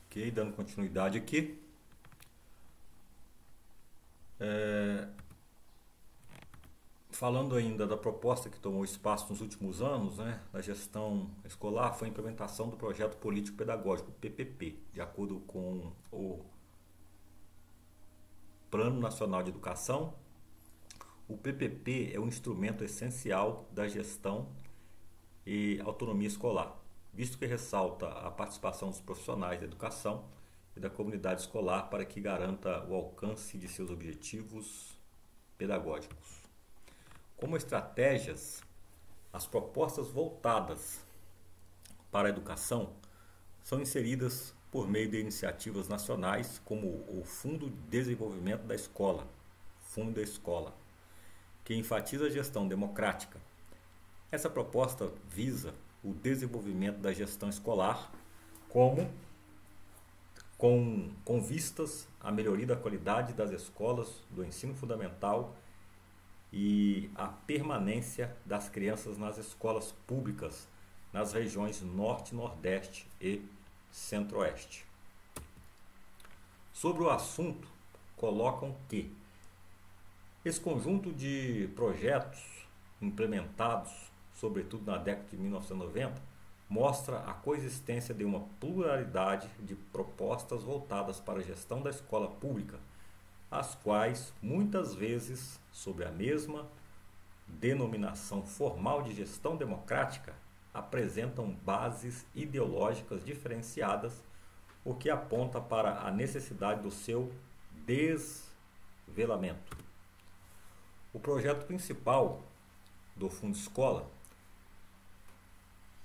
Ok, dando continuidade aqui. Falando ainda da proposta que tomou espaço nos últimos anos, né, da gestão escolar, foi a implementação do projeto político-pedagógico, PPP, de acordo com o Plano Nacional de Educação. O PPP é um instrumento essencial da gestão e autonomia escolar, visto que ressalta a participação dos profissionais da educação e da comunidade escolar para que garanta o alcance de seus objetivos pedagógicos. Como estratégias, as propostas voltadas para a educação são inseridas por meio de iniciativas nacionais como o Fundo de Desenvolvimento da Escola, Fundo da Escola, que enfatiza a gestão democrática. Essa proposta visa o desenvolvimento da gestão escolar com vistas à melhoria da qualidade das escolas do ensino fundamental e a permanência das crianças nas escolas públicas nas regiões Norte, Nordeste e Centro-Oeste. Sobre o assunto, colocam que esse conjunto de projetos implementados, sobretudo na década de 1990, mostra a coexistência de uma pluralidade de propostas voltadas para a gestão da escola pública, as quais, muitas vezes, sob a mesma denominação formal de gestão democrática, apresentam bases ideológicas diferenciadas, o que aponta para a necessidade do seu desvelamento. O projeto principal do Fundo Escola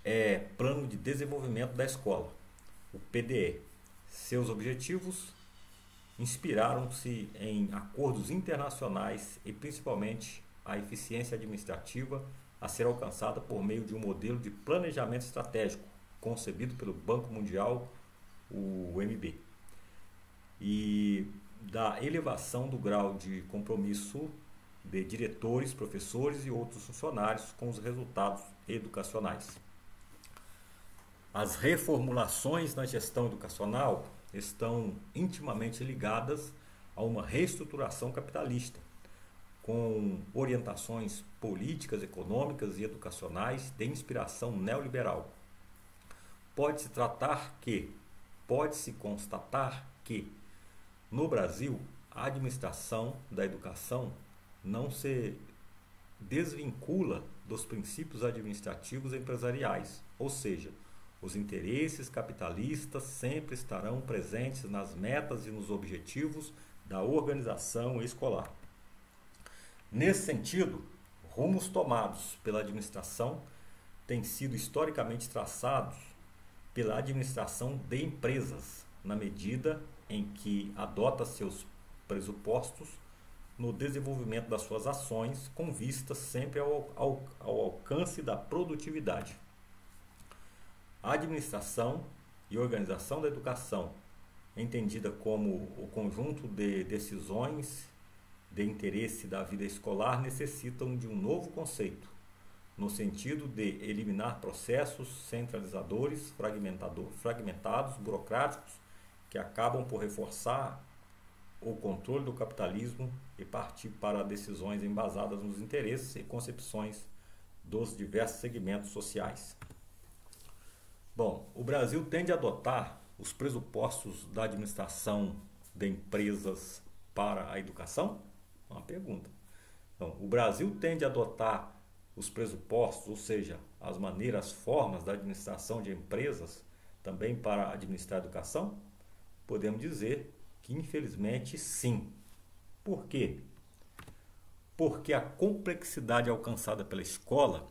é Plano de Desenvolvimento da Escola, o PDE. Seus objetivos inspiraram-se em acordos internacionais e principalmente a eficiência administrativa a ser alcançada por meio de um modelo de planejamento estratégico concebido pelo Banco Mundial, o MB, e da elevação do grau de compromisso de diretores, professores e outros funcionários com os resultados educacionais. As reformulações na gestão educacional estão intimamente ligadas a uma reestruturação capitalista, com orientações políticas, econômicas e educacionais de inspiração neoliberal. Pode-se constatar que, no Brasil, a administração da educação não se desvincula dos princípios administrativos e empresariais, ou seja, os interesses capitalistas sempre estarão presentes nas metas e nos objetivos da organização escolar. Nesse sentido, rumos tomados pela administração têm sido historicamente traçados pela administração de empresas, na medida em que adota seus pressupostos no desenvolvimento das suas ações com vista sempre ao alcance da produtividade. A administração e organização da educação, entendida como o conjunto de decisões de interesse da vida escolar, necessitam de um novo conceito, no sentido de eliminar processos centralizadores, fragmentados, burocráticos, que acabam por reforçar o controle do capitalismo e partir para decisões embasadas nos interesses e concepções dos diversos segmentos sociais. Bom, o Brasil tende a adotar os pressupostos da administração de empresas para a educação? Uma pergunta. Então, o Brasil tende a adotar os pressupostos, ou seja, as maneiras, as formas da administração de empresas também para administrar a educação? Podemos dizer que, infelizmente, sim. Por quê? Porque a complexidade alcançada pela escola,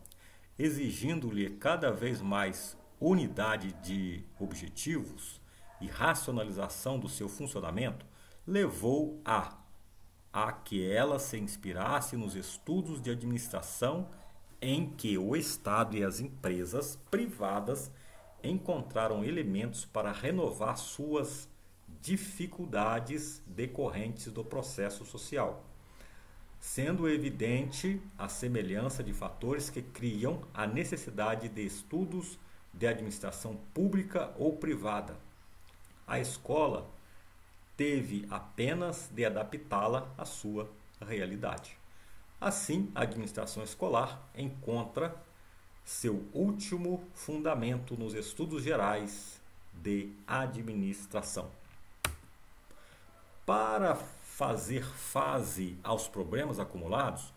exigindo-lhe cada vez mais unidade de objetivos e racionalização do seu funcionamento, levou a que ela se inspirasse nos estudos de administração em que o Estado e as empresas privadas encontraram elementos para renovar suas dificuldades decorrentes do processo social, sendo evidente a semelhança de fatores que criam a necessidade de estudos de administração pública ou privada, a escola teve apenas de adaptá-la à sua realidade. Assim, a administração escolar encontra seu último fundamento nos estudos gerais de administração. Para fazer face aos problemas acumulados,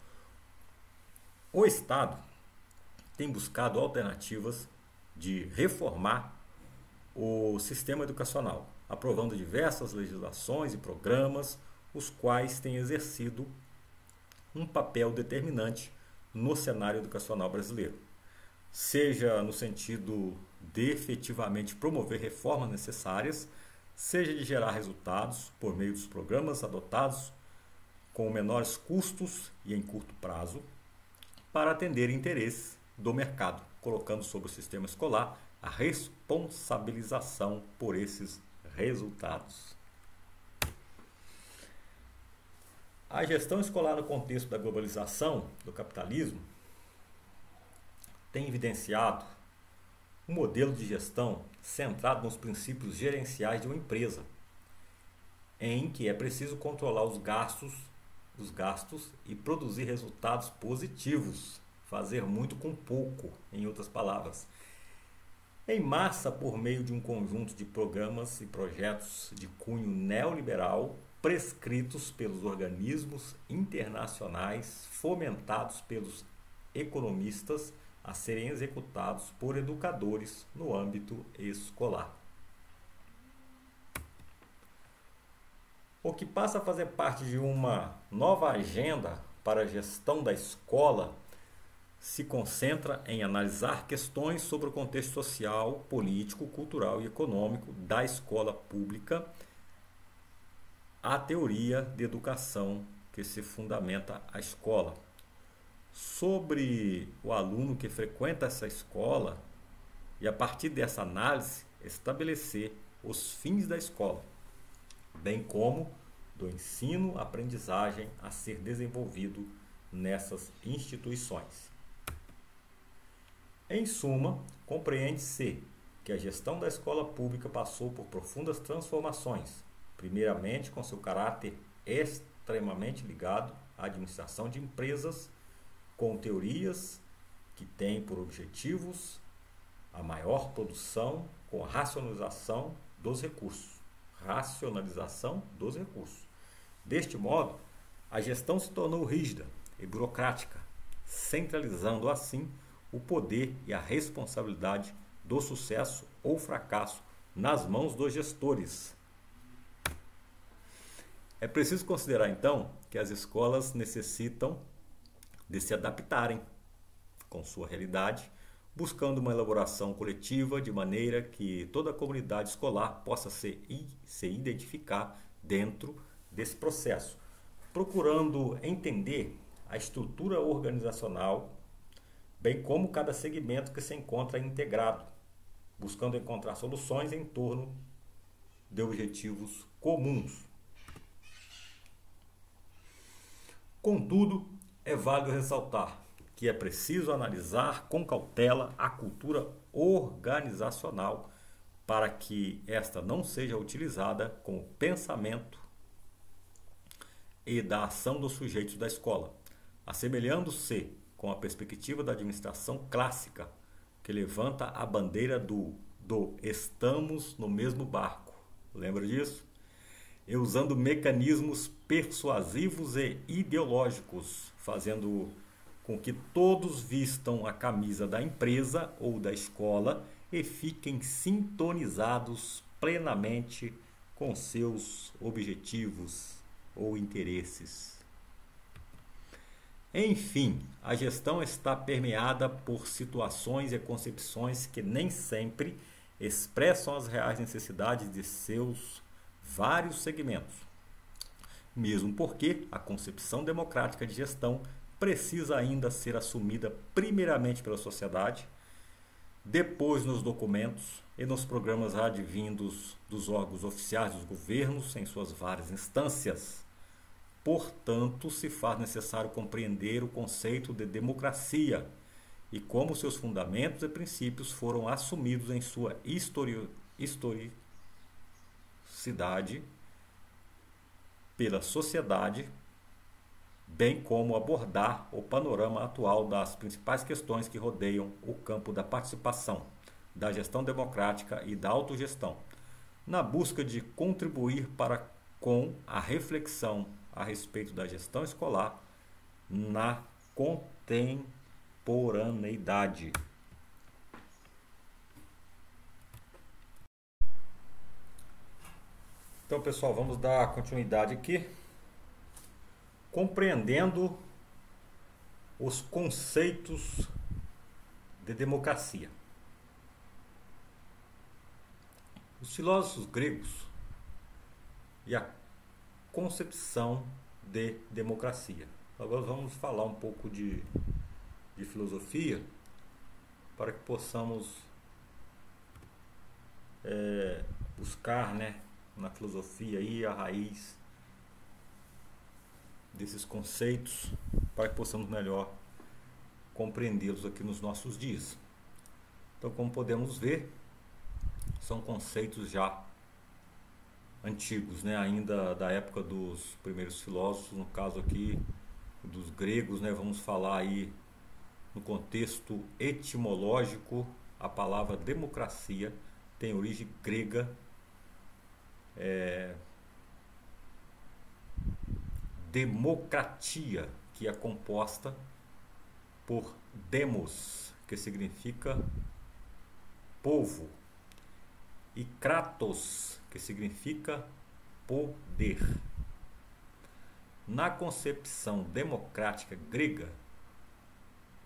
o Estado tem buscado alternativas de reformar o sistema educacional, aprovando diversas legislações e programas, os quais têm exercido um papel determinante no cenário educacional brasileiro, seja no sentido de efetivamente promover reformas necessárias, seja de gerar resultados por meio dos programas adotados com menores custos e em curto prazo, para atender interesses do mercado, colocando sobre o sistema escolar a responsabilização por esses resultados. A gestão escolar no contexto da globalização, do capitalismo, tem evidenciado um modelo de gestão centrado nos princípios gerenciais de uma empresa, em que é preciso controlar os gastos e produzir resultados positivos, fazer muito com pouco, em outras palavras, em massa por meio de um conjunto de programas e projetos de cunho neoliberal prescritos pelos organismos internacionais, fomentados pelos economistas, a serem executados por educadores no âmbito escolar. O que passa a fazer parte de uma nova agenda para a gestão da escola se concentra em analisar questões sobre o contexto social, político, cultural e econômico da escola pública, a teoria de educação que se fundamenta a escola. Sobre o aluno que frequenta essa escola e, a partir dessa análise, estabelecer os fins da escola, bem como do ensino-aprendizagem a ser desenvolvido nessas instituições. Em suma, compreende-se que a gestão da escola pública passou por profundas transformações, primeiramente com seu caráter extremamente ligado à administração de empresas, com teorias que têm por objetivos a maior produção com a racionalização dos recursos. Deste modo, a gestão se tornou rígida e burocrática, centralizando assim o poder e a responsabilidade do sucesso ou fracasso nas mãos dos gestores. É preciso considerar, então, que as escolas necessitam de se adaptarem com sua realidade, buscando uma elaboração coletiva de maneira que toda a comunidade escolar possa se identificar dentro desse processo, procurando entender a estrutura organizacional, bem como cada segmento que se encontra integrado, buscando encontrar soluções em torno de objetivos comuns. Contudo, é válido ressaltar que é preciso analisar com cautela a cultura organizacional para que esta não seja utilizada como pensamento e da ação dos sujeitos da escola, assemelhando-se com a perspectiva da administração clássica, que levanta a bandeira do estamos no mesmo barco. Lembra disso? E usando mecanismos persuasivos e ideológicos, fazendo com que todos vistam a camisa da empresa ou da escola e fiquem sintonizados plenamente com seus objetivos ou interesses. Enfim, a gestão está permeada por situações e concepções que nem sempre expressam as reais necessidades de seus vários segmentos, mesmo porque a concepção democrática de gestão precisa ainda ser assumida primeiramente pela sociedade, depois nos documentos e nos programas advindos dos órgãos oficiais dos governos em suas várias instâncias. Portanto, se faz necessário compreender o conceito de democracia e como seus fundamentos e princípios foram assumidos em sua cidade, pela sociedade, bem como abordar o panorama atual das principais questões que rodeiam o campo da participação, da gestão democrática e da autogestão, na busca de contribuir com a reflexão a respeito da gestão escolar na contemporaneidade. Então, pessoal, vamos dar continuidade aqui, compreendendo os conceitos de democracia. Os filósofos gregos e a concepção de democracia. Agora vamos falar um pouco de filosofia para que possamos buscar, né, na filosofia aí a raiz desses conceitos para que possamos melhor compreendê-los aqui nos nossos dias. Então, como podemos ver, são conceitos já antigos, né? Ainda da época dos primeiros filósofos, no caso aqui dos gregos, né? Vamos falar aí no contexto etimológico, a palavra democracia tem origem grega, democratia, que é composta por demos, que significa povo, e kratos, que significa poder. Na concepção democrática grega,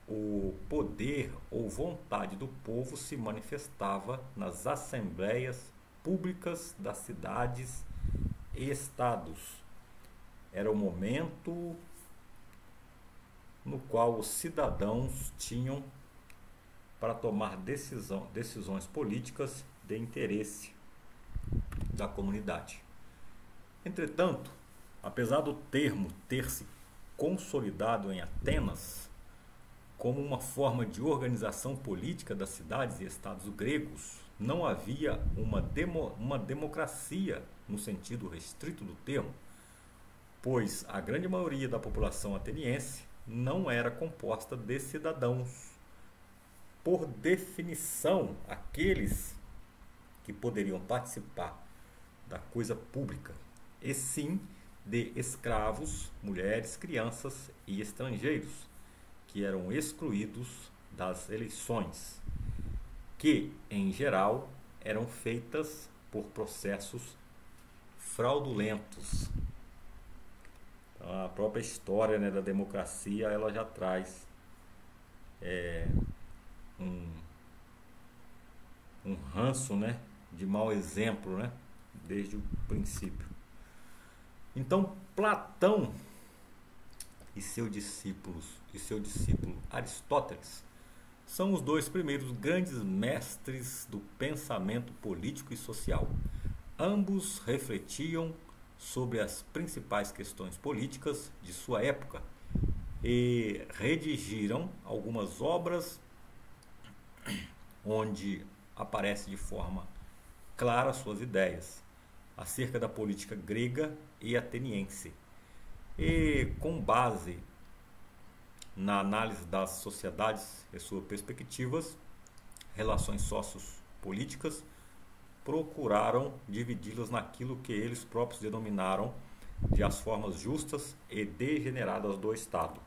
o poder ou vontade do povo se manifestava nas assembleias públicas das cidades e estados. Era o momento no qual os cidadãos tinham para tomar decisões políticas de interesse da comunidade. Entretanto, apesar do termo ter se consolidado em Atenas como uma forma de organização política das cidades e estados gregos, não havia uma democracia no sentido restrito do termo, pois a grande maioria da população ateniense não era composta de cidadãos. Por definição, aqueles que poderiam participar da coisa pública, e sim de escravos, mulheres, crianças e estrangeiros, que eram excluídos das eleições, que, em geral, eram feitas por processos fraudulentos. Então, a própria história, né, da democracia, ela já traz um ranço, né, de mau exemplo, né, desde o princípio. Então, Platão e seu discípulo Aristóteles são os dois primeiros grandes mestres do pensamento político e social. Ambos refletiam sobre as principais questões políticas de sua época e redigiram algumas obras onde aparece de forma clara suas ideias acerca da política grega e ateniense. E com base na análise das sociedades e suas perspectivas, relações sociopolíticas, procuraram dividi-las naquilo que eles próprios denominaram de as formas justas e degeneradas do Estado.